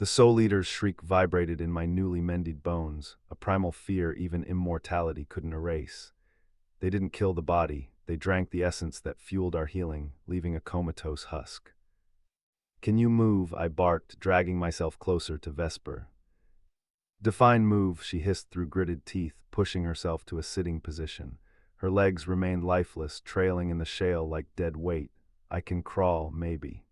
The Soul Eater's shriek vibrated in my newly mended bones, a primal fear even immortality couldn't erase. They didn't kill the body, they drank the essence that fueled our healing, leaving a comatose husk. "Can you move?" I barked, dragging myself closer to Vesper. "Define move," she hissed through gritted teeth, pushing herself to a sitting position. Her legs remained lifeless, trailing in the shale like dead weight. "I can crawl, maybe."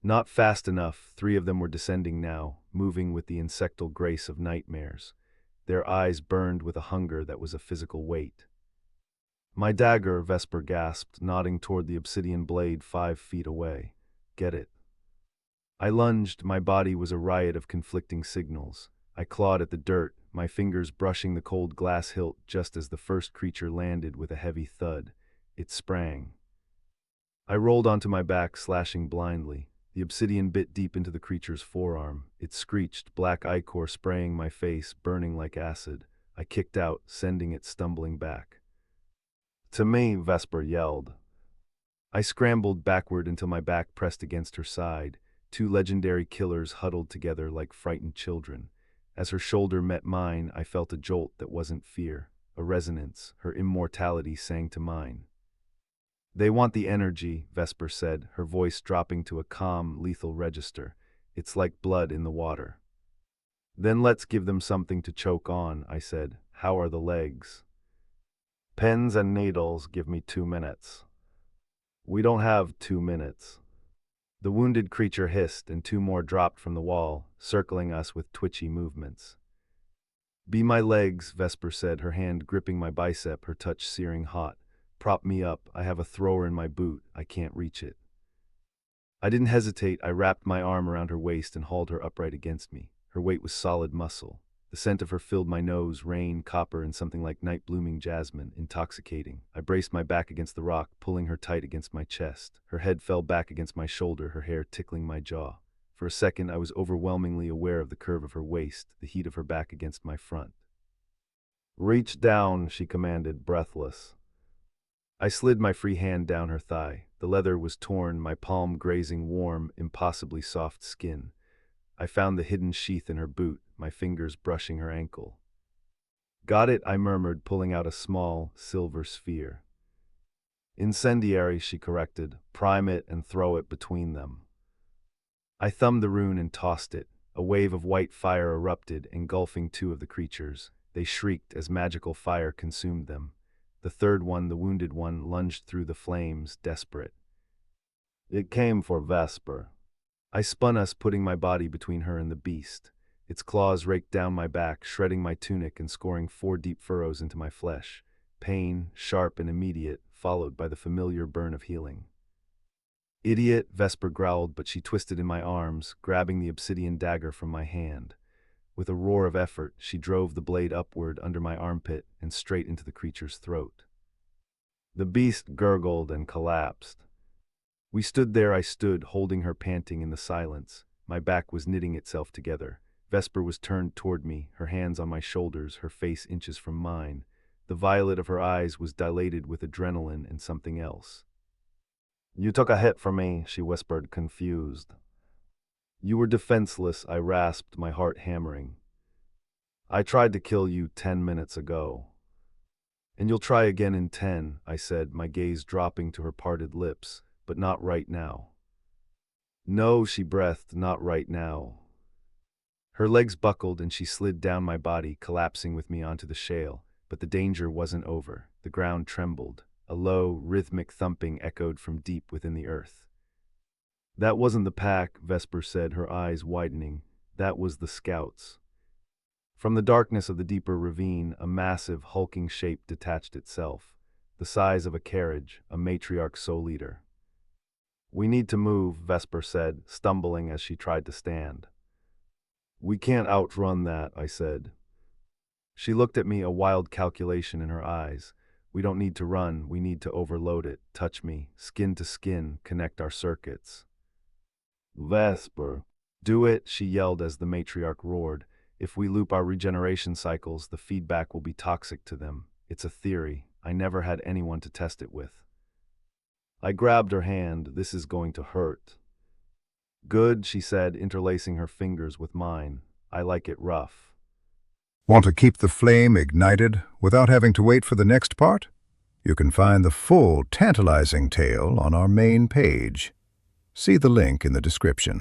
Not fast enough. 3 of them were descending now, moving with the insectal grace of nightmares. Their eyes burned with a hunger that was a physical weight. "My dagger," Vesper gasped, nodding toward the obsidian blade 5 feet away. "Get it." I lunged, my body was a riot of conflicting signals. I clawed at the dirt, my fingers brushing the cold glass hilt just as the first creature landed with a heavy thud. It sprang. I rolled onto my back, slashing blindly. The obsidian bit deep into the creature's forearm. It screeched, black ichor spraying my face, burning like acid. I kicked out, sending it stumbling back. "To me," Vesper yelled. I scrambled backward until my back pressed against her side. 2 legendary killers huddled together like frightened children. As her shoulder met mine, I felt a jolt that wasn't fear, a resonance. Her immortality sang to mine. "They want the energy," Vesper said, her voice dropping to a calm, lethal register. "It's like blood in the water." "Then let's give them something to choke on," I said. "How are the legs?" "Pins and needles, give me 2 minutes." "We don't have 2 minutes." The wounded creature hissed, and 2 more dropped from the wall, circling us with twitchy movements. "Be my legs," Vesper said, her hand gripping my bicep, her touch searing hot. "Prop me up, I have a thrower in my boot, I can't reach it." I didn't hesitate. I wrapped my arm around her waist and hauled her upright against me. Her weight was solid muscle. The scent of her filled my nose, rain, copper, and something like night-blooming jasmine, intoxicating. I braced my back against the rock, pulling her tight against my chest. Her head fell back against my shoulder, her hair tickling my jaw. For a second, I was overwhelmingly aware of the curve of her waist, the heat of her back against my front. "Reach down," she commanded, breathless. I slid my free hand down her thigh. The leather was torn, my palm grazing warm, impossibly soft skin. I found the hidden sheath in her boot, my fingers brushing her ankle. "Got it," I murmured, pulling out a small, silver sphere. "Incendiary," she corrected. "Prime it and throw it between them." I thumbed the rune and tossed it. A wave of white fire erupted, engulfing 2 of the creatures. They shrieked as magical fire consumed them. The third one, the wounded one, lunged through the flames, desperate. "It came for Vesper." I spun us, putting my body between her and the beast. Its claws raked down my back, shredding my tunic and scoring 4 deep furrows into my flesh. Pain, sharp and immediate, followed by the familiar burn of healing. "Idiot," Vesper growled, but she twisted in my arms, grabbing the obsidian dagger from my hand. With a roar of effort, she drove the blade upward under my armpit and straight into the creature's throat. The beast gurgled and collapsed. We stood there. I stood, holding her, panting in the silence. My back was knitting itself together. Vesper was turned toward me, her hands on my shoulders, her face inches from mine. The violet of her eyes was dilated with adrenaline and something else. "You took a hit from me," she whispered, confused. "You were defenseless," I rasped, my heart hammering. "I tried to kill you 10 minutes ago." "And you'll try again in 10, I said, my gaze dropping to her parted lips. "But not right now." "No," she breathed, "not right now." Her legs buckled and she slid down my body, collapsing with me onto the shale. But the danger wasn't over. The ground trembled. A low, rhythmic thumping echoed from deep within the earth. "That wasn't the pack," Vesper said, her eyes widening. "That was the scouts." From the darkness of the deeper ravine, a massive, hulking shape detached itself. The size of a carriage, a matriarch soul eater. "We need to move," Vesper said, stumbling as she tried to stand. "We can't outrun that," I said. She looked at me, a wild calculation in her eyes. "We don't need to run, we need to overload it, touch me, skin to skin, connect our circuits." "Vesper." "Do it," she yelled as the matriarch roared. "If we loop our regeneration cycles, the feedback will be toxic to them. It's a theory. I never had anyone to test it with." I grabbed her hand. "This is going to hurt." Good, she said, interlacing her fingers with mine. I like it rough. Want to keep the flame ignited without having to wait for the next part? You can find the full, tantalizing tale on our main page. See the link in the description.